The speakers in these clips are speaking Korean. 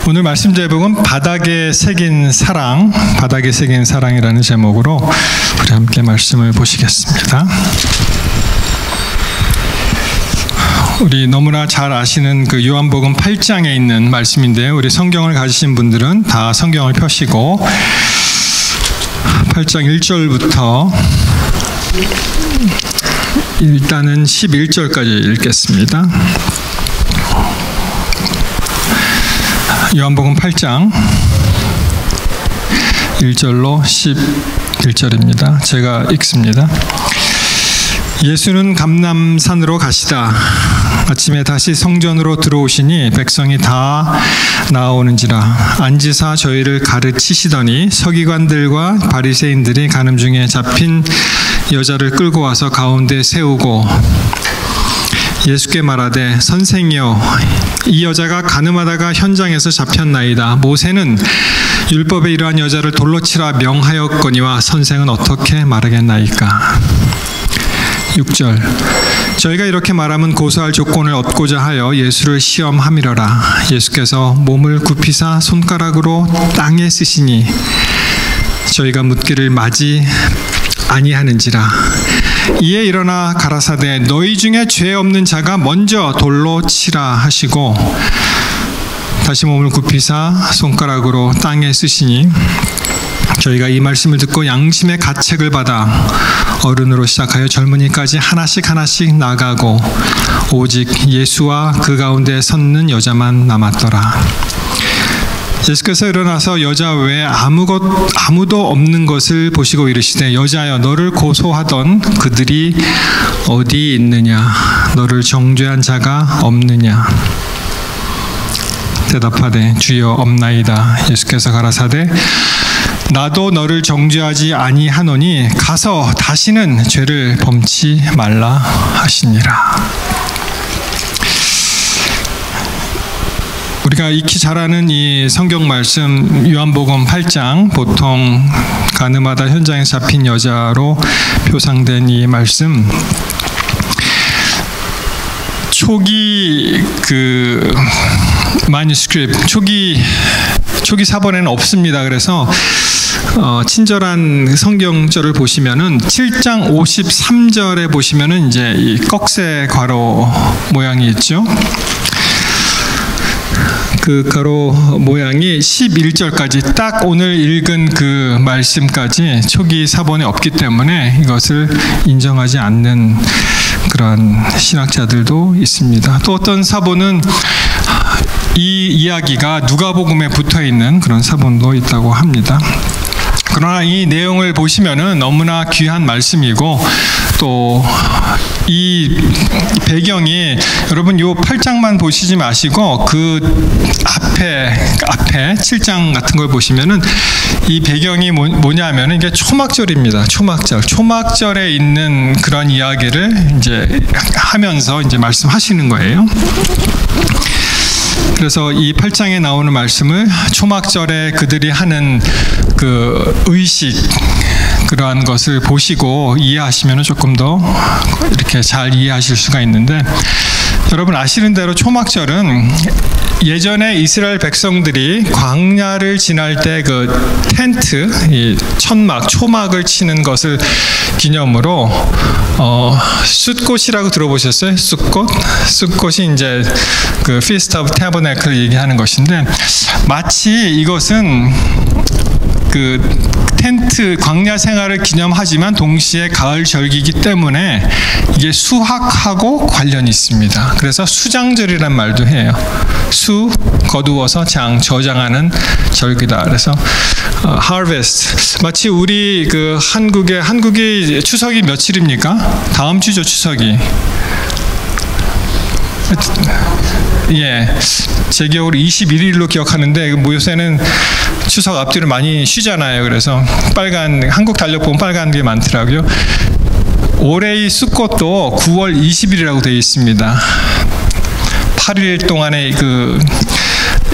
오늘 말씀 제목은 바닥에 새긴 사랑, 바닥에 새긴 사랑이라는 제목으로 우리 함께 말씀을 보시겠습니다. 우리 너무나 잘 아시는 그 요한복음 8장에 있는 말씀인데요. 우리 성경을 가지신 분들은 다 성경을 펴시고 8장 1절부터 일단은 11절까지 읽겠습니다. 요한복음 8장 1절로 11절입니다. 제가 읽습니다. 예수는 감람산으로 가시다 아침에 다시 성전으로 들어오시니 백성이 다 나아오는지라 앉으사 저희를 가르치시더니 서기관들과 바리새인들이 가늠 중에 잡힌 여자를 끌고 와서 가운데 세우고 예수께 말하되 선생이여 이 여자가 가늠하다가 현장에서 잡혔나이다. 모세는 율법에 이러한 여자를 돌로 치라 명하였거니와 선생은 어떻게 말하겠나이까. 6절 저희가 이렇게 말하면 고소할 조건을 얻고자 하여 예수를 시험함이러라. 예수께서 몸을 굽히사 손가락으로 땅에 쓰시니 저희가 묻기를 마지 아니하는지라. 이에 일어나 가라사대 너희 중에 죄 없는 자가 먼저 돌로 치라 하시고 다시 몸을 굽히사 손가락으로 땅에 쓰시니 저희가 이 말씀을 듣고 양심의 가책을 받아 어른으로 시작하여 젊은이까지 하나씩 나가고 오직 예수와 그 가운데 섰는 여자만 남았더라. 예수께서 일어나서 여자 외에 아무도 없는 것을 보시고 이르시되 여자여 너를 고소하던 그들이 어디 있느냐. 너를 정죄한 자가 없느냐. 대답하되 주여 없나이다. 예수께서 가라사대 나도 너를 정죄하지 아니하노니 가서 다시는 죄를 범치 말라 하시니라. 우리가 익히 잘 아는 이 성경 말씀 요한복음 8장 보통 가늠하다 현장에 잡힌 여자로 표상된 이 말씀 초기 그 마뉴스크립트 초기 사본에는 없습니다. 그래서 친절한 성경절을 보시면은 7장 53절에 보시면은 이제 이 꺽쇠 괄호 모양이 있죠. 그 가로 모양이 11절까지 딱 오늘 읽은 그 말씀까지 초기 사본에 없기 때문에 이것을 인정하지 않는 그런 신학자들도 있습니다. 또 어떤 사본은 이 이야기가 누가복음에 붙어 있는 그런 사본도 있다고 합니다. 그러나 이 내용을 보시면은 너무나 귀한 말씀이고 또 이 배경이 여러분 요 8장만 보시지 마시고 그 앞에 7장 같은 걸 보시면은 이 배경이 뭐냐면은 이게 초막절입니다. 초막절에 있는 그런 이야기를 이제 하면서 이제 말씀하시는 거예요. 그래서 이 8장에 나오는 말씀을 초막절에 그들이 하는 그 의식 그러한 것을 보시고 이해하시면 조금 더 이렇게 잘 이해하실 수가 있는데 여러분 아시는 대로 초막절은 예전에 이스라엘 백성들이 광야를 지날 때 그 텐트, 이 초막을 치는 것을 기념으로 숫꽃이라고 들어보셨어요? 숫꽃이 이제 그 Feast of Tabernacle 얘기하는 것인데 마치 이것은 그 텐트 광야 생활을 기념하지만 동시에 가을 절기이기 때문에 이게 수확하고 관련이 있습니다. 그래서 수장절이란 말도 해요. 수 거두어서 장 저장하는 절기다. 그래서 harvest 마치 우리 그 한국이 추석이 며칠입니까? 다음 주죠 추석이. 예, 제 기억으로 21일로 기억하는데 요새는 추석 앞뒤로 많이 쉬잖아요. 그래서 한국 달력 보면 빨간 게 많더라고요. 올해의 숫꽃도 9월 20일이라고 되어 있습니다. 8일 동안의 그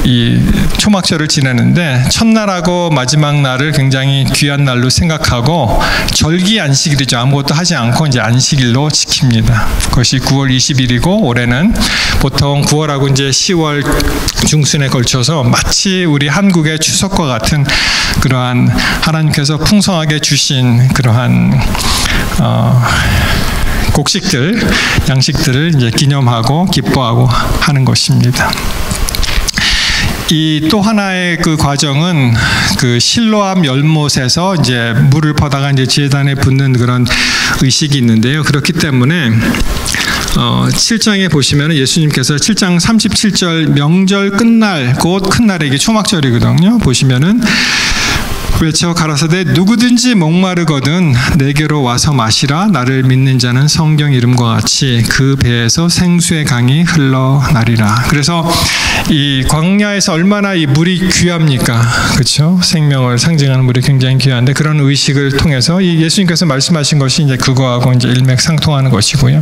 이 초막절을 지내는데 첫날하고 마지막 날을 굉장히 귀한 날로 생각하고 절기 안식일이죠. 아무것도 하지 않고 이제 안식일로 지킵니다. 그것이 9월 20일이고 올해는 보통 9월하고 이제 10월 중순에 걸쳐서 마치 우리 한국의 추석과 같은 그러한 하나님께서 풍성하게 주신 그러한 곡식들, 양식들을 이제 기념하고 기뻐하고 하는 것입니다. 이 또 하나의 그 과정은 그 실로암 열못에서 이제 물을 퍼다가 이제 제단에 붓는 그런 의식이 있는데요. 그렇기 때문에 7장에 보시면 예수님께서 7장 37절 명절 끝날 곧 큰 날에 이게 초막절이거든요. 보시면은 외쳐 가라사대 누구든지 목마르거든 내게로 와서 마시라. 나를 믿는 자는 성경 이름과 같이 그 배에서 생수의 강이 흘러나리라. 그래서 이 광야에서 얼마나 이 물이 귀합니까? 그렇죠? 생명을 상징하는 물이 굉장히 귀한데 그런 의식을 통해서 이 예수님께서 말씀하신 것이 이제 그거하고 이제 일맥상통하는 것이고요.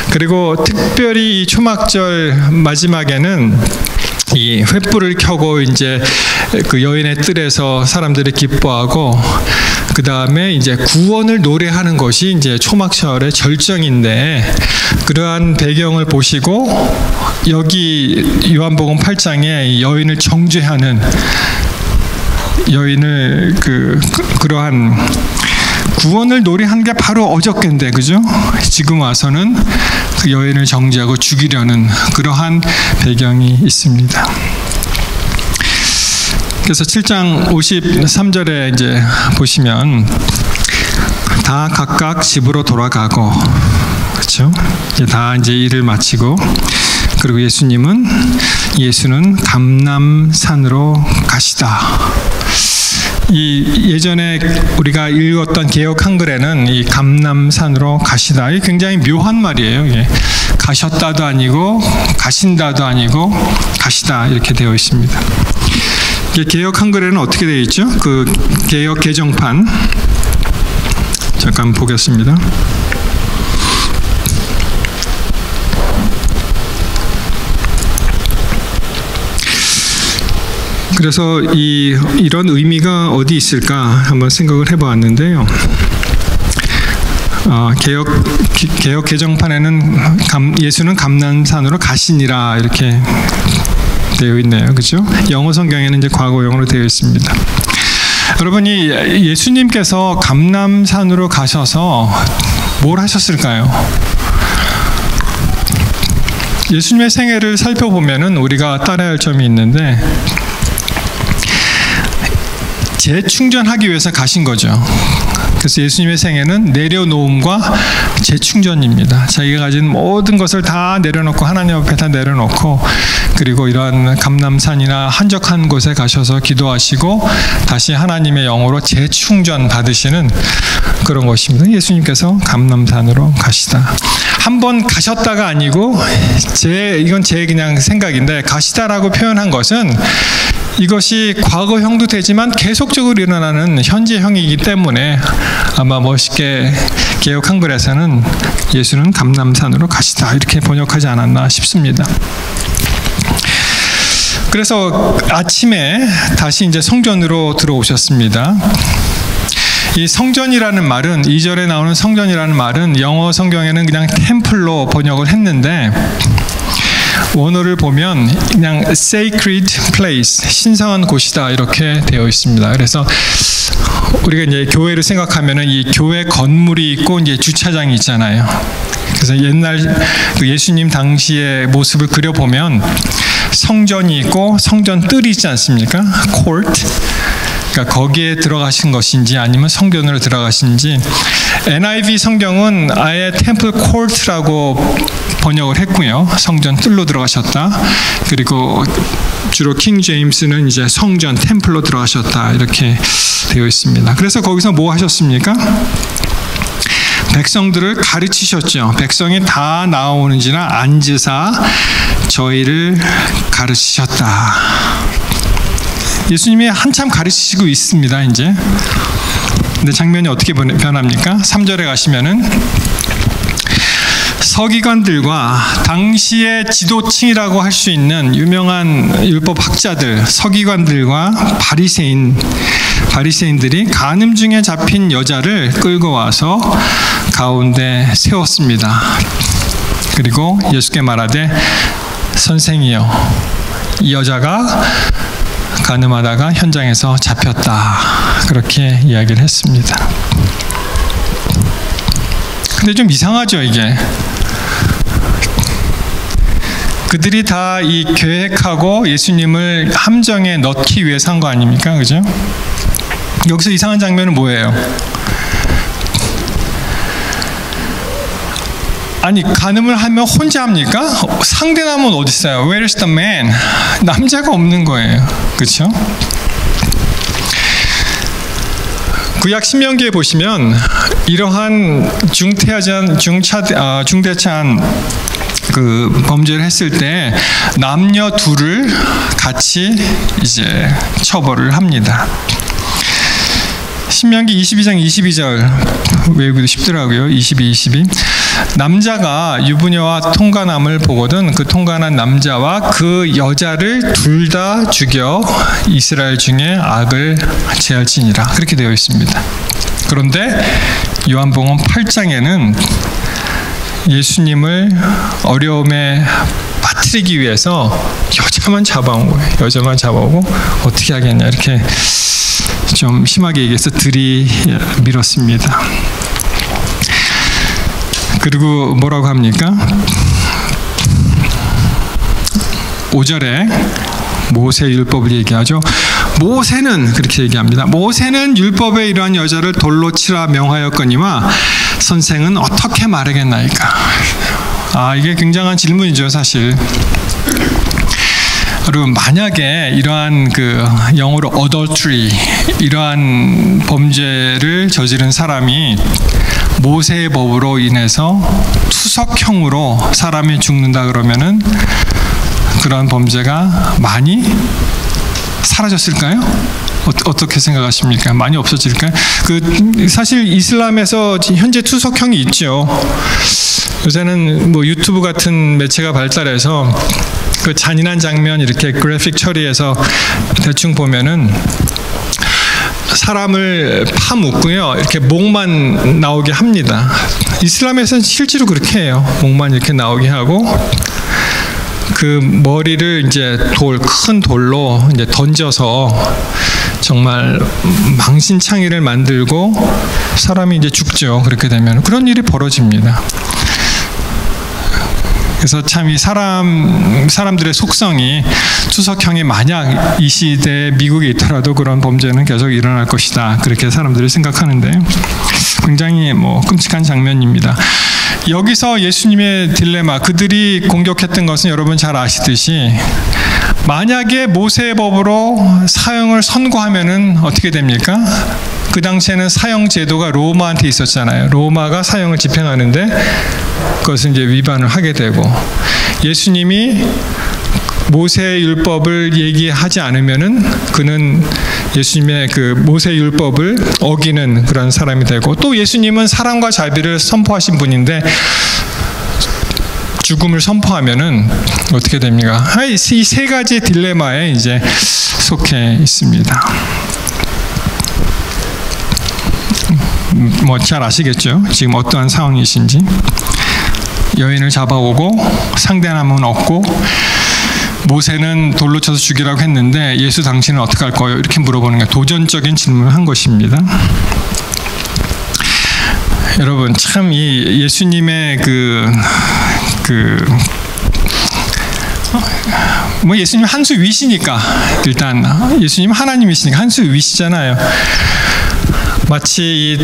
그리고 특별히 이 초막절 마지막에는 이 횃불을 켜고 이제 그 여인의 뜰에서 사람들이 기뻐하고 그 다음에 이제 구원을 노래하는 것이 이제 초막절의 절정인데 그러한 배경을 보시고 여기 요한복음 8장에 여인을 정죄하는 여인을 그러한 구원을 노래한 게 바로 어저께인데 그죠? 지금 와서는 그 여인을 정죄하고 죽이려는 그러한 배경이 있습니다. 그래서 7장 53절에 이제 보시면 다 각각 집으로 돌아가고 그렇죠? 다 이제 일을 마치고 그리고 예수는 감람산으로 가시다. 이 예전에 우리가 읽었던 개역 한글에는 이 감람산으로 가시다. 이게 굉장히 묘한 말이에요. 이게 가셨다도 아니고 가신다도 아니고 가시다 이렇게 되어 있습니다. 이게 개역 한글에는 어떻게 되어 있죠? 그 개역 개정판 잠깐 보겠습니다. 그래서 이런 의미가 어디 있을까 한번 생각을 해보았는데요. 개역 개정판에는 예수는 감람산으로 가시니라 이렇게 되어 있네요. 그렇죠? 영어 성경에는 이제 과거형으로 되어 있습니다. 여러분이 예수님께서 감람산으로 가셔서 뭘 하셨을까요? 예수님의 생애를 살펴보면은 우리가 따라야 할 점이 있는데 재충전하기 위해서 가신 거죠. 그래서 예수님의 생애는 내려놓음과 재충전입니다. 자기가 가진 모든 것을 다 내려놓고 하나님 앞에 다 내려놓고 그리고 이러한 감람산이나 한적한 곳에 가셔서 기도하시고 다시 하나님의 영으로 재충전 받으시는 그런 것입니다. 예수님께서 감람산으로 가시다. 한번 가셨다가 아니고 이건 제 그냥 생각인데 가시다라고 표현한 것은 이것이 과거형도 되지만 계속적으로 일어나는 현재형이기 때문에 아마 멋있게 개역 한글에서는 예수는 감람산으로 가시다 이렇게 번역하지 않았나 싶습니다. 그래서 아침에 다시 이제 성전으로 들어오셨습니다. 이 성전이라는 말은 2절에 나오는 성전이라는 말은 영어 성경에는 그냥 템플로 번역을 했는데 원어를 보면 그냥 sacred place, 신성한 곳이다 이렇게 되어 있습니다. 그래서 우리가 이제 교회를 생각하면은 이 교회 건물이 있고 이제 주차장이 있잖아요. 그래서 옛날 그 예수님 당시의 모습을 그려보면 성전이 있고 성전 뜰이 있지 않습니까? court. 그러니까 거기에 들어가신 것인지 아니면 성전으로 들어가신지 NIV 성경은 아예 템플 코트라고 번역을 했고요. 성전 뜰로 들어가셨다. 그리고 주로 킹 제임스는 이제 성전 템플로 들어가셨다 이렇게 되어 있습니다. 그래서 거기서 뭐 하셨습니까? 백성들을 가르치셨죠. 백성이 다 나오는지나 앉으사 저희를 가르치셨다. 예수님이 한참 가르치시고 있습니다. 이제 근데 장면이 어떻게 변합니까? 3절에 가시면은 서기관들과 당시의 지도층이라고 할 수 있는 유명한 율법학자들, 서기관들과 바리새인들이 간음 중에 잡힌 여자를 끌고 와서 가운데 세웠습니다. 그리고 예수께 말하되 선생이여, 이 여자가 간음하다가 현장에서 잡혔다. 그렇게 이야기를 했습니다. 근데 좀 이상하죠, 이게. 그들이 다 이 계획하고 예수님을 함정에 넣기 위해서 한 거 아닙니까? 그죠? 여기서 이상한 장면은 뭐예요? 아니, 간음을 하면 혼자 합니까? 상대남은 어디 있어요? Where is the man? 남자가 없는 거예요. 그렇죠? 구약 신명기에 보시면 이러한 중대한 그 범죄를 했을 때 남녀 둘을 같이 이제 처벌을 합니다. 신명기 22장 22절 외우기도 쉽더라고요. 22. 남자가 유부녀와 통간함을 보거든 그 통간한 남자와 그 여자를 둘 다 죽여 이스라엘 중에 악을 제할지니라. 그렇게 되어 있습니다. 그런데 요한복음 8장에는 예수님을 어려움에 빠뜨리기 위해서 여자만 잡아온 거예요. 여자만 잡아오고 어떻게 하겠냐 이렇게 좀 심하게 얘기해서 들이밀었습니다. 그리고 뭐라고 합니까? 5절에 모세 율법을 얘기하죠. 모세는 그렇게 얘기합니다. 모세는 율법에 이러한 여자를 돌로 치라 명하였거니와 선생은 어떻게 말하겠나이까? 이게 굉장한 질문이죠, 사실. 여러분, 만약에 이러한 그 영어로 adultery 이러한 범죄를 저지른 사람이 모세의 법으로 인해서 투석형으로 사람이 죽는다 그러면은 그런 범죄가 많이 사라졌을까요? 어떻게 생각하십니까? 많이 없어질까요? 사실 이슬람에서 현재 투석형이 있죠. 요새는 뭐 유튜브 같은 매체가 발달해서 그 잔인한 장면 이렇게 그래픽 처리해서 대충 보면은 사람을 파묻고요, 이렇게 목만 나오게 합니다. 이슬람에서는 실제로 그렇게 해요. 목만 이렇게 나오게 하고 그 머리를 이제 큰 돌로 이제 던져서 정말 망신창이를 만들고 사람이 이제 죽죠. 그렇게 되면 그런 일이 벌어집니다. 그래서 참 이 사람들의 속성이 투석형이 만약 이 시대에 미국에 있더라도 그런 범죄는 계속 일어날 것이다. 그렇게 사람들이 생각하는데 굉장히 끔찍한 장면입니다. 여기서 예수님의 딜레마, 그들이 공격했던 것은 여러분 잘 아시듯이 만약에 모세의 법으로 사형을 선고하면은 어떻게 됩니까? 그 당시에는 사형 제도가 로마한테 있었잖아요. 로마가 사형을 집행하는데 그것을 이제 위반을 하게 되고, 예수님이 모세의 율법을 얘기하지 않으면은 그는 예수님의 그 모세 율법을 어기는 그런 사람이 되고, 또 예수님은 사랑과 자비를 선포하신 분인데 죽음을 선포하면은 어떻게 됩니까? 이 세 가지 딜레마에 이제 속해 있습니다. 잘 아시겠죠? 지금 어떠한 상황이신지. 여인을 잡아오고 상대남은 없고 모세는 돌로 쳐서 죽이라고 했는데 예수 당신은 어떻게 할 거예요? 이렇게 물어보는 게 도전적인 질문을 한 것입니다. 여러분, 참 이 예수님의 예수님 한 수 위시니까, 일단 예수님 하나님이시니까 한 수 위시잖아요. 마치 이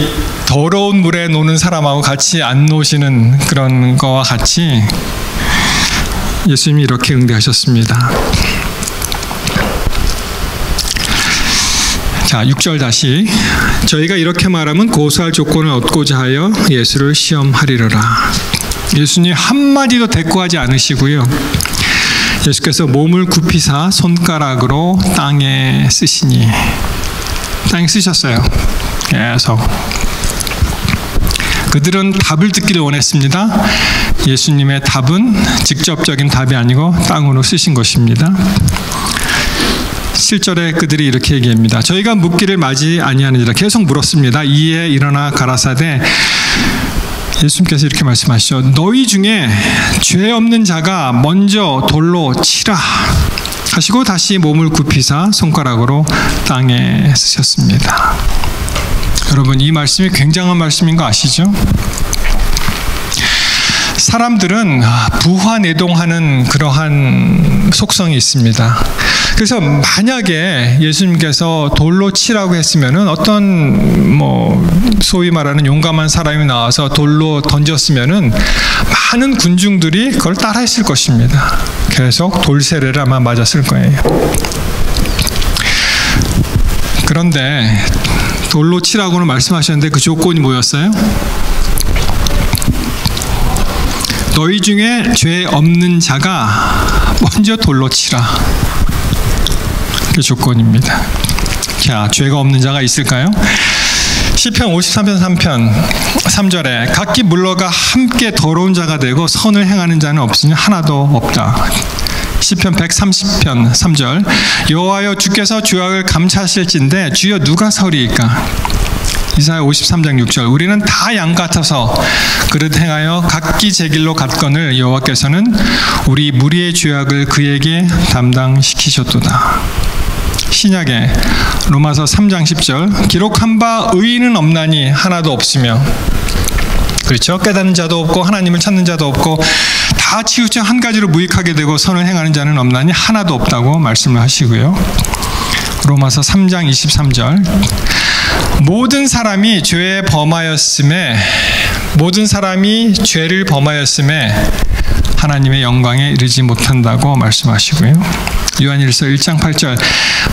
더러운 물에 노는 사람하고 같이 안 노시는 그런 거와 같이 예수님이 이렇게 응대하셨습니다. 자, 6절 다시. 저희가 이렇게 말하면 고소할 조건을 얻고자 하여 예수를 시험하리라. 예수님 한마디도 대꾸하지 않으시고요. 예수께서 몸을 굽히사 손가락으로 땅에 쓰시니, 땅에 쓰셨어요. 계속. 그들은 답을 듣기를 원했습니다. 예수님의 답은 직접적인 답이 아니고 땅으로 쓰신 것입니다. 7절에 그들이 이렇게 얘기합니다. 저희가 묻기를 마지 아니하느니라. 계속 물었습니다. 이에 일어나 가라사대, 예수님께서 이렇게 말씀하시죠. 너희 중에 죄 없는 자가 먼저 돌로 치라 하시고 다시 몸을 굽히사 손가락으로 땅에 쓰셨습니다. 여러분, 이 말씀이 굉장한 말씀인 거 아시죠? 사람들은 부화내동하는 그러한 속성이 있습니다. 그래서 만약에 예수님께서 돌로 치라고 했으면은 어떤 소위 말하는 용감한 사람이 나와서 돌로 던졌으면은 많은 군중들이 그걸 따라했을 것입니다. 계속 돌세례를 아마 맞았을 거예요. 그런데 돌로 치라고는 말씀하셨는데 그 조건이 뭐였어요? 너희 중에 죄 없는 자가 먼저 돌로 치라. 그 조건입니다. 자, 죄가 없는 자가 있을까요? 시편 53편 3절에 각기 물러가 함께 더러운 자가 되고 선을 행하는 자는 없으니 하나도 없다. 시편 130편 3절 여호와여 주께서 죄악을 감찰하실진데 주여 누가 서리이까? 이사야 53장 6절 우리는 다 양 같아서 그릇 행하여 각기 제 길로 갔거늘 여호와께서는 우리 무리의 죄악을 그에게 담당시키셨도다. 신약에 로마서 3장 10절 기록한 바 의인은 없나니 하나도 없으며, 그렇죠? 깨닫는 자도 없고 하나님을 찾는 자도 없고 다 치우쳐 한 가지로 무익하게 되고 선을 행하는 자는 없나니 하나도 없다고 말씀을 하시고요. 로마서 3장 23절 모든 사람이 죄를 범하였음에 하나님의 영광에 이르지 못한다고 말씀하시고요. 요한일서 1장 8절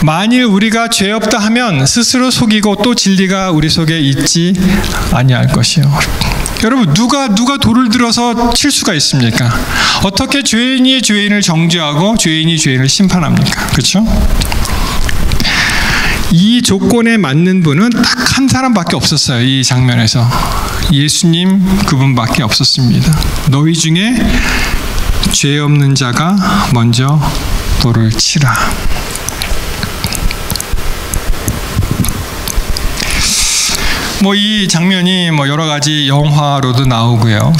만일 우리가 죄 없다 하면 스스로 속이고 또 진리가 우리 속에 있지 아니할 것이요. 여러분, 누가 돌을 들어서 칠 수가 있습니까? 어떻게 죄인이 죄인을 정죄하고 죄인이 죄인을 심판합니까? 그렇죠? 이 조건에 맞는 분은 딱 한 사람밖에 없었어요. 이 장면에서 예수님 그분밖에 없었습니다. 너희 중에 죄 없는 자가 먼저 돌을 치라. 이 장면이 여러 가지 영화로도 나오고요.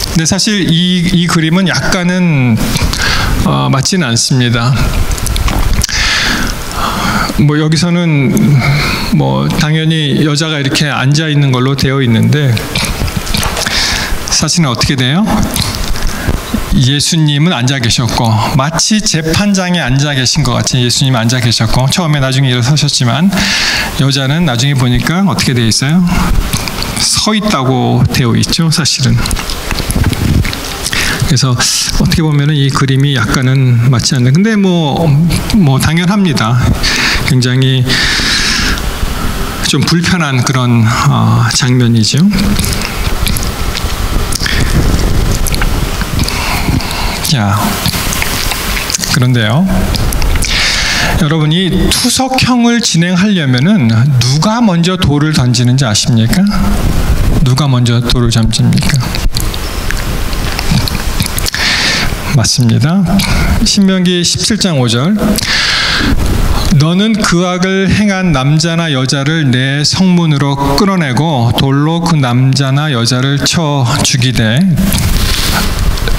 근데 사실 이 그림은 약간은 맞지는 않습니다. 여기서는 당연히 여자가 이렇게 앉아 있는 걸로 되어 있는데 사실은 어떻게 돼요? 예수님은 앉아 계셨고 마치 재판장에 앉아 계신 것 같이 예수님은 앉아 계셨고 처음에 나중에 일어서셨지만 여자는 나중에 보니까 어떻게 되어 있어요? 서 있다고 되어 있죠, 사실은. 그래서 어떻게 보면은 이 그림이 약간은 맞지 않는. 근데 당연합니다. 굉장히 좀 불편한 그런 장면이죠. 자, 그런데요, 여러분이 투석형을 진행하려면은 누가 먼저 돌을 던지는지 아십니까? 누가 먼저 돌을 던집니까? 맞습니다. 신명기 17장 5절 너는 그 악을 행한 남자나 여자를 내 성문으로 끌어내고 돌로 그 남자나 여자를 쳐 죽이되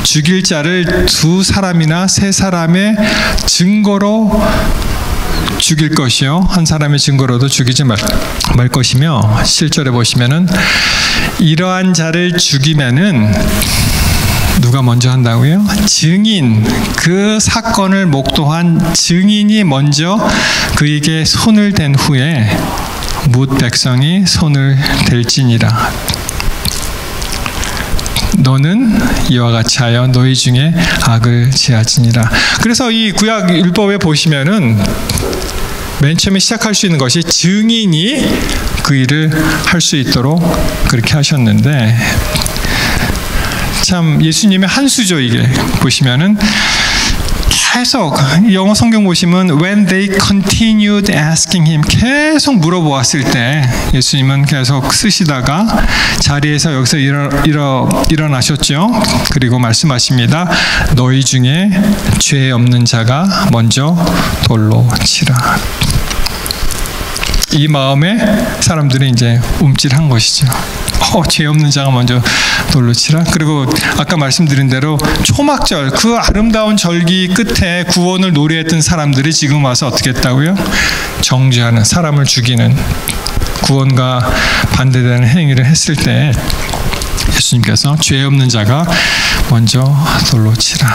죽일 자를 2사람이나 3사람의 증거로 죽일 것이요 한 사람의 증거로도 죽이지 말 것이며 7절에 보시면은 이러한 자를 죽이면은 누가 먼저 한다고요? 증인, 그 사건을 목도한 증인이 먼저 그에게 손을 댄 후에 뭇 백성이 손을 댈지니라. 너는 이와 같이 하여 너희 중에 악을 제하지니라. 그래서 이 구약 율법에 보시면은 맨 처음에 시작할 수 있는 것이 증인이 그 일을 할 수 있도록 그렇게 하셨는데 참 예수님의 한 수죠. 이게 보시면은 계속 영어 성경 보시면 when they continued asking him, 계속 물어보았을 때 예수님은 계속 쓰시다가 자리에서 여기서 일어나셨죠. 그리고 말씀하십니다. 너희 중에 죄 없는 자가 먼저 돌로 치라. 이 마음에 사람들이 이제 움찔한 것이죠. 죄 없는 자가 먼저 돌로 치라. 그리고 아까 말씀드린 대로 초막절, 그 아름다운 절기 끝에 구원을 노래했던 사람들이 지금 와서 어떻게 했다고요? 정죄하는, 사람을 죽이는, 구원과 반대되는 행위를 했을 때 예수님께서 죄 없는 자가 먼저 돌로 치라.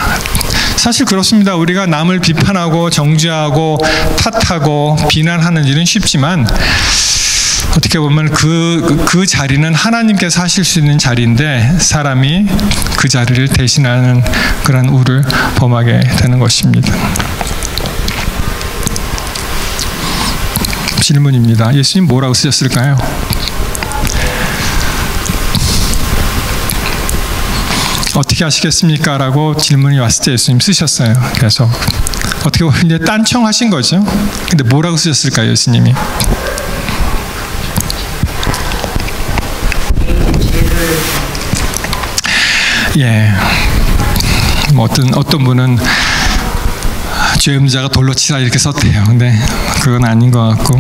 사실 그렇습니다. 우리가 남을 비판하고 정죄하고 탓하고 비난하는 일은 쉽지만 어떻게 보면 그 자리는 하나님께서 하실 수 있는 자리인데 사람이 그 자리를 대신하는 그런 우를 범하게 되는 것입니다. 질문입니다. 예수님 뭐라고 쓰셨을까요? 어떻게 하시겠습니까? 라고 질문이 왔을 때 예수님 쓰셨어요. 그래서 어떻게 보면 이제 딴청하신 거죠. 근데 뭐라고 쓰셨을까요, 예수님이? 예, 뭐 어떤 분은 죄 없는 자가 돌로 치라 이렇게 썼대요. 근데 그건 아닌 것 같고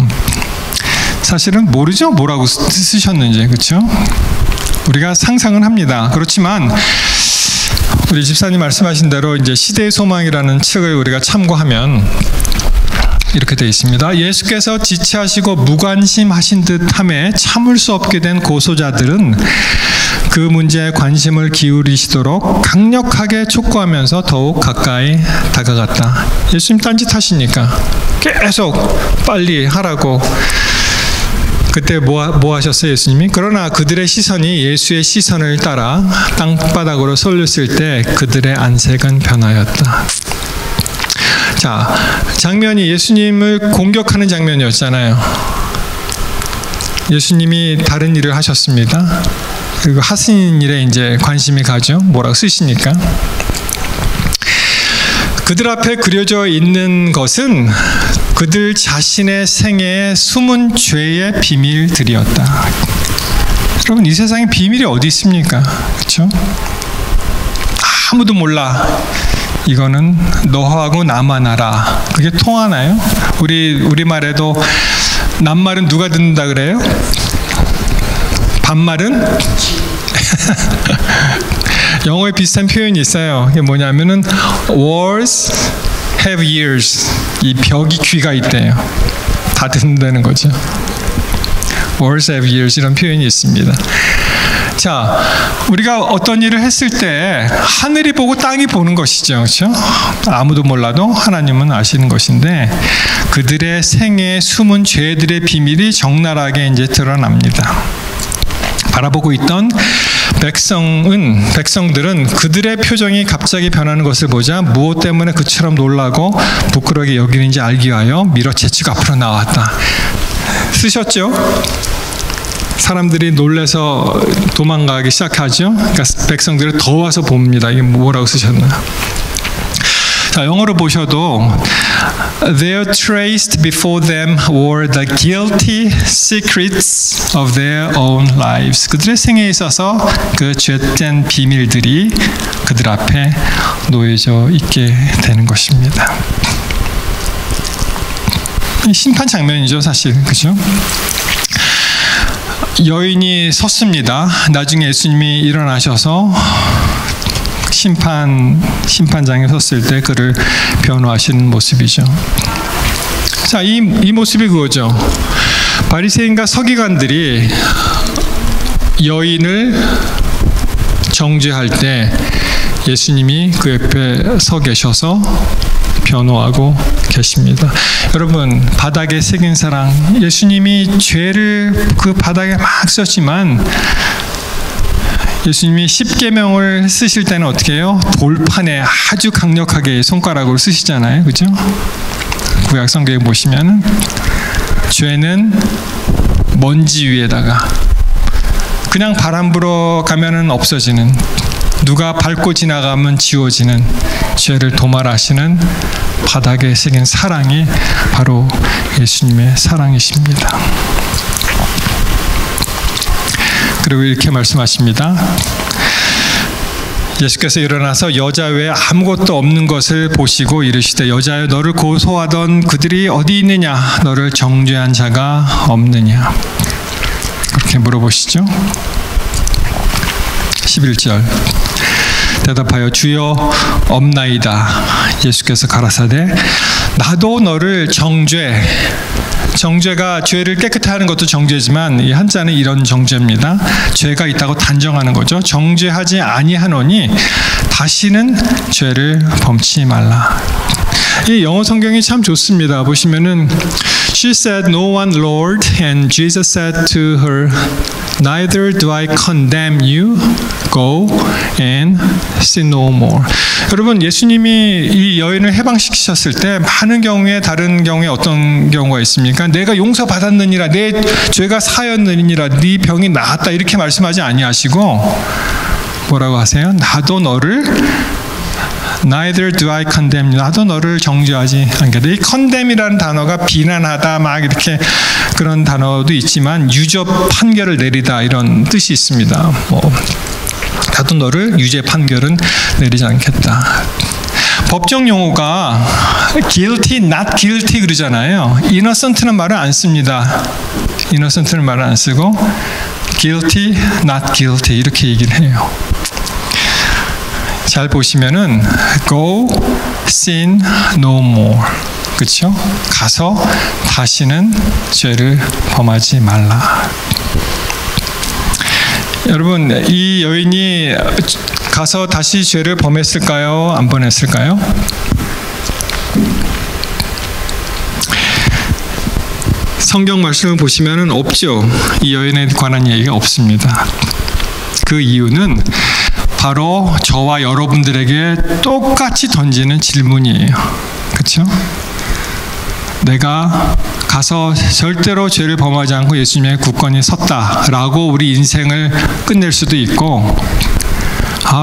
사실은 모르죠, 뭐라고 쓰셨는지. 그렇죠? 우리가 상상은 합니다. 그렇지만 우리 집사님 말씀하신 대로 이제 시대의 소망이라는 책을 우리가 참고하면 이렇게 되어 있습니다. 예수께서 지체하시고 무관심하신 듯함에 참을 수 없게 된 고소자들은 그 문제에 관심을 기울이시도록 강력하게 촉구하면서 더욱 가까이 다가갔다. 예수님 딴짓 하시니까 계속 빨리 하라고. 그때 뭐 하셨어요, 예수님이? 그러나 그들의 시선이 예수의 시선을 따라 땅바닥으로 쏠렸을 때 그들의 안색은 변하였다. 자, 장면이 예수님을 공격하는 장면이었잖아요. 예수님이 다른 일을 하셨습니다. 그리고 하신 일에 이제 관심이 가죠. 뭐라고 쓰시니까. 그들 앞에 그려져 있는 것은 그들 자신의 생애의 숨은 죄의 비밀들이었다. 여러분, 이 세상에 비밀이 어디 있습니까? 그렇죠? 아무도 몰라. 이거는 너하고 나만 알아. 그게 통하나요? 우리말에도 낱말은 누가 듣는다 그래요? 반말은? 영어에 비슷한 표현이 있어요. 이게 뭐냐면은 walls have ears. 이 벽이 귀가 있대요. 다 듣는다는 거죠. walls have ears 이런 표현이 있습니다. 자, 우리가 어떤 일을 했을 때 하늘이 보고 땅이 보는 것이죠. 그렇죠? 아무도 몰라도 하나님은 아시는 것인데 그들의 생애에 숨은 죄들의 비밀이 적나라하게 이제 드러납니다. 바라보고 있던 백성들은 그들의 표정이 갑자기 변하는 것을 보자 무엇 때문에 그처럼 놀라고 부끄러게 여기는지 알기 위하여 밀어채치고 앞으로 나왔다. 쓰셨죠? 사람들이 놀라서 도망가기 시작하죠. 그러니까 백성들을 더 와서 봅니다. 이게 뭐라고 쓰셨나? 자, 영어로 보셔도 There traced before them were the guilty secrets of their own lives. 그들의 생애에 있어서 그 죄된 비밀들이 그들 앞에 놓여져 있게 되는 것입니다. 심판 장면이죠, 사실. 그죠? 여인이 섰습니다. 나중에 예수님이 일어나셔서 심판장에 섰을 때 그를 변호하시는 모습이죠. 자, 이 모습이 그거죠. 바리새인과 서기관들이 여인을 정죄할 때 예수님이 그 옆에 서 계셔서 변호하고 계십니다. 여러분, 바닥에 새긴 사랑, 예수님이 죄를 그 바닥에 막 썼지만 예수님이 십계명을 쓰실 때는 어떻게 해요? 돌판에 아주 강력하게 손가락으로 쓰시잖아요. 그죠? 구약 성경에 보시면 죄는 먼지 위에다가 그냥 바람 불어 가면은 없어지는, 누가 밟고 지나가면 지워지는 죄를 도말하시는 바닥에 새긴 사랑이 바로 예수님의 사랑이십니다. 그리고 이렇게 말씀하십니다. 예수께서 일어나서 여자 외에 아무것도 없는 것을 보시고 이르시되 여자여 너를 고소하던 그들이 어디 있느냐 너를 정죄한 자가 없느냐 그렇게 물어보시죠. 11절 대답하여 주여 없나이다. 예수께서 가라사대 나도 너를 정죄가 죄를 깨끗하게 하는 것도 정죄지만 이 한자는 이런 정죄입니다. 죄가 있다고 단정하는 거죠. 정죄하지 아니하노니 다시는 죄를 범치 말라. 이 영어 성경이 참 좋습니다. 보시면은 She said, "No one, Lord," and Jesus said to her, "Neither do I condemn you. Go and sin no more." 여러분, 예수님이 이 여인을 해방시키셨을 때 많은 경우에 다른 경우에 어떤 경우가 있습니까? 내가 용서받았느니라, 내 죄가 사였느니라, 네 병이 나았다 이렇게 말씀하지 아니하시고 뭐라고 하세요? 나도 너를 Neither do I condemn you. 나도 너를 정죄하지 않겠다. 이 condemn이라는 단어가 비난하다 막 이렇게 그런 단어도 있지만 유죄 판결을 내리다 이런 뜻이 있습니다. 나도 너를 유죄 판결은 내리지 않겠다. 법정 용어가 guilty, not guilty 그러잖아요. innocent는 말을 안 씁니다. innocent는 말을 안 쓰고 guilty, not guilty 이렇게 얘기를 해요. 잘 보시면은 go sin no more 그렇죠? 가서 다시는 죄를 범하지 말라. 여러분 이 여인이 가서 다시 죄를 범했을까요? 안 범했을까요? 성경 말씀을 보시면은 없죠. 이 여인에 관한 얘기가 없습니다. 그 이유는 바로 저와 여러분들에게 똑같이 던지는 질문이에요. 그렇죠? 내가 가서 절대로 죄를 범하지 않고 예수님의 굳건히 섰다라고 우리 인생을 끝낼 수도 있고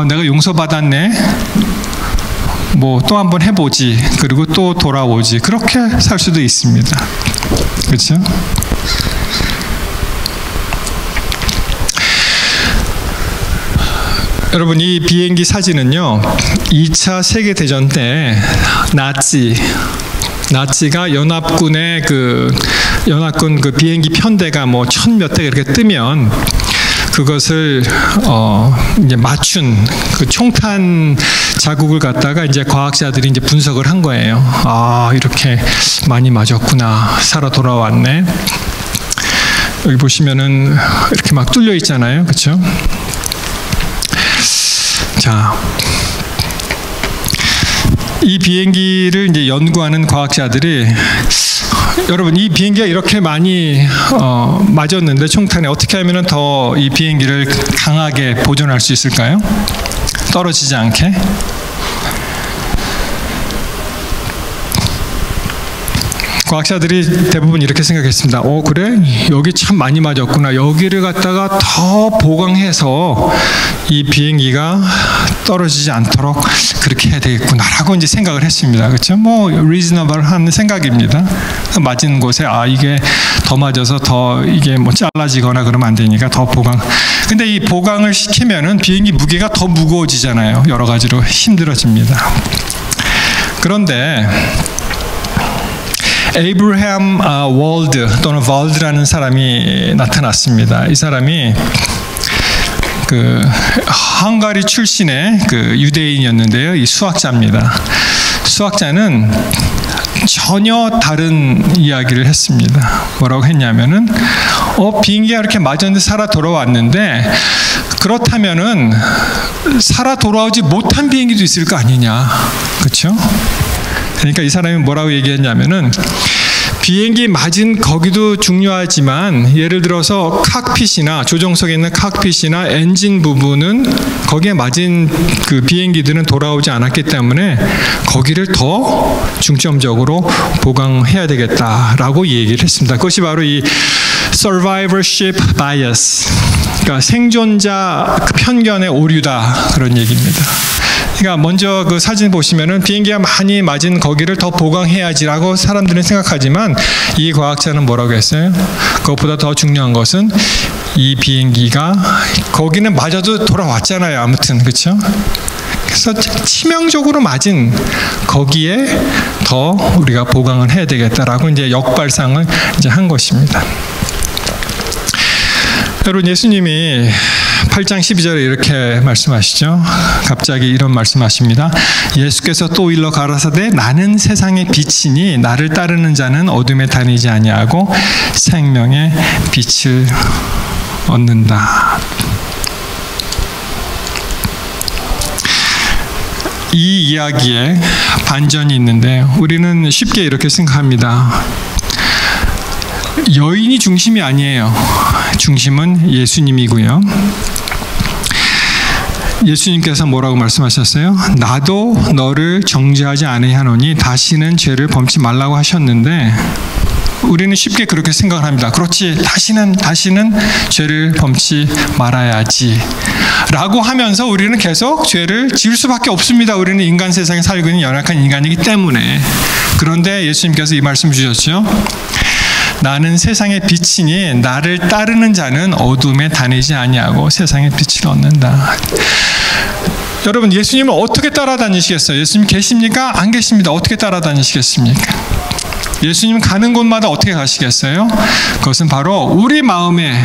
내가 용서받았네. 또 한번 해보지. 그리고 또 돌아오지. 그렇게 살 수도 있습니다. 그렇죠? 여러분 이 비행기 사진은요 2차 세계대전 때 나치가 연합군의 연합군 비행기 편대가 1000몇 대 이렇게 뜨면 그것을 이제 맞춘 총탄 자국을 갖다가 이제 과학자들이 이제 분석을 한 거예요. 이렇게 많이 맞았구나. 살아 돌아왔네. 여기 보시면은 이렇게 막 뚫려 있잖아요. 그렇죠? 자, 이 비행기를 이제 연구하는 과학자들이 여러분 이 비행기가 이렇게 많이 맞았는데 총탄에 어떻게 하면 더 이 비행기를 강하게 보존할 수 있을까요? 떨어지지 않게. 과학자들이 대부분 이렇게 생각했습니다. 그래? 여기 참 많이 맞았구나. 여기를 갖다가 더 보강해서 이 비행기가 떨어지지 않도록 그렇게 해야 되겠구나라고 이제 생각을 했습니다. 그렇죠? reasonable한 생각입니다. 맞은 곳에 이게 더 맞아서 더 이게 잘라지거나 그러면 안 되니까 더 보강. 근데 이 보강을 시키면은 비행기 무게가 더 무거워지잖아요. 여러 가지로 힘들어집니다. 그런데 에이브러햄 월드 또는 월드라는 사람이 나타났습니다. 이 사람이 헝가리 출신의 유대인이었는데요. 이 수학자입니다. 수학자는 전혀 다른 이야기를 했습니다. 뭐라고 했냐면은 비행기가 이렇게 맞았는데 살아 돌아왔는데 그렇다면은 살아 돌아오지 못한 비행기도 있을 거 아니냐. 그렇죠? 그러니까 이 사람이 뭐라고 얘기했냐면은 비행기 맞은 거기도 중요하지만 예를 들어서 칵핏이나 조종석에 있는 칵핏이나 엔진 부분은 거기에 맞은 비행기들은 돌아오지 않았기 때문에 거기를 더 중점적으로 보강해야 되겠다라고 얘기를 했습니다. 그것이 바로 이 survivorship bias. 그러니까 생존자 편견의 오류다, 그런 얘기입니다. 그러니까 먼저 그 사진 보시면은 비행기가 많이 맞은 거기를 더 보강해야지라고 사람들은 생각하지만 이 과학자는 뭐라고 했어요? 그것보다 더 중요한 것은 이 비행기가 거기는 맞아도 돌아왔잖아요. 아무튼 그렇죠? 그래서 치명적으로 맞은 거기에 더 우리가 보강을 해야 되겠다라고 이제 역발상을 이제 한 것입니다. 여러분, 예수님이 8장 12절에 이렇게 말씀하시죠. 갑자기 이런 말씀하십니다. 예수께서 또 일러 가라사대 나는 세상의 빛이니 나를 따르는 자는 어둠에 다니지 아니하고 생명의 빛을 얻는다. 이 이야기에 반전이 있는데 우리는 쉽게 이렇게 생각합니다. 여인이 중심이 아니에요. 중심은 예수님이고요. 예수님께서 뭐라고 말씀하셨어요? 나도 너를 정죄하지 아니하노니 다시는 죄를 범치 말라고 하셨는데 우리는 쉽게 그렇게 생각을 합니다. 그렇지, 다시는 죄를 범치 말아야지 라고 하면서 우리는 계속 죄를 지을 수밖에 없습니다. 우리는 인간 세상에 살고 있는 연약한 인간이기 때문에. 그런데 예수님께서 이 말씀 주셨죠. 나는 세상의 빛이니 나를 따르는 자는 어둠에 다니지 아니하고 세상의 빛을 얻는다. 여러분, 예수님을 어떻게 따라다니시겠어요? 예수님 계십니까? 안 계십니다. 어떻게 따라다니시겠습니까? 예수님 가는 곳마다 어떻게 가시겠어요? 그것은 바로 우리 마음에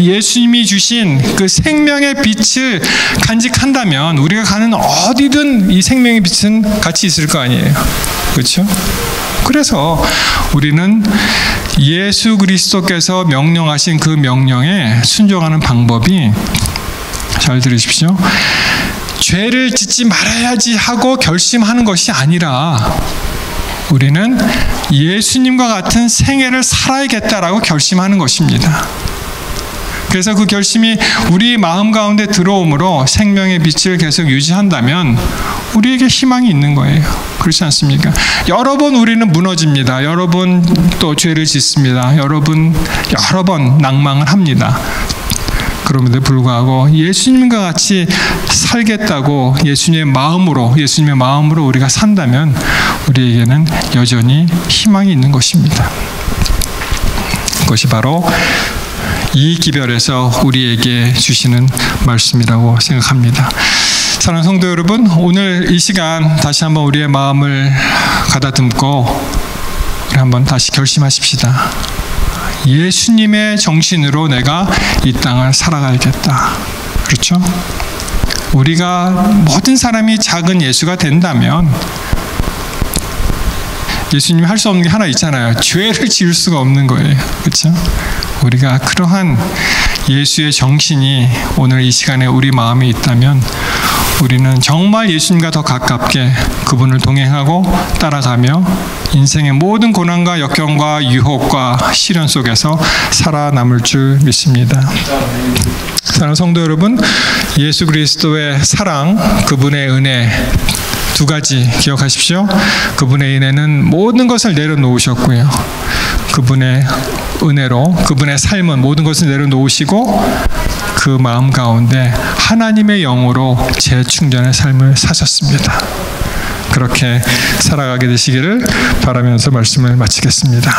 예수님이 주신 그 생명의 빛을 간직한다면 우리가 가는 어디든 이 생명의 빛은 같이 있을 거 아니에요. 그렇죠? 그래서 우리는 예수 그리스도께서 명령하신 그 명령에 순종하는 방법이, 잘 들으십시오. 죄를 짓지 말아야지 하고 결심하는 것이 아니라 우리는 예수님과 같은 생애를 살아야겠다라고 결심하는 것입니다. 그래서 그 결심이 우리 마음 가운데 들어오므로 생명의 빛을 계속 유지한다면 우리에게 희망이 있는 거예요. 그렇지 않습니까? 여러 번 우리는 무너집니다. 여러 번 또 죄를 짓습니다. 여러 번 낭망을 합니다. 그럼에도 불구하고 예수님과 같이 살겠다고 예수님의 마음으로 우리가 산다면 우리에게는 여전히 희망이 있는 것입니다. 그것이 바로 이 기별에서 우리에게 주시는 말씀이라고 생각합니다. 사랑하는 성도 여러분, 오늘 이 시간 다시 한번 우리의 마음을 가다듬고 우리 한번 다시 결심하십시다. 예수님의 정신으로 내가 이 땅을 살아가야겠다. 그렇죠? 우리가 모든 사람이 작은 예수가 된다면 예수님이 할 수 없는 게 하나 있잖아요. 죄를 지을 수가 없는 거예요. 그렇죠? 우리가 그러한 예수의 정신이 오늘 이 시간에 우리 마음에 있다면 우리는 정말 예수님과 더 가깝게 그분을 동행하고 따라가며 인생의 모든 고난과 역경과 유혹과 시련 속에서 살아남을 줄 믿습니다. 사랑하는 성도 여러분, 예수 그리스도의 사랑, 그분의 은혜 두 가지 기억하십시오. 그분의 은혜는 모든 것을 내려놓으셨고요. 그분의 은혜로 그분의 삶은 모든 것을 내려놓으시고 그 마음 가운데 하나님의 영으로 재충전의 삶을 사셨습니다. 그렇게 살아가게 되시기를 바라면서 말씀을 마치겠습니다.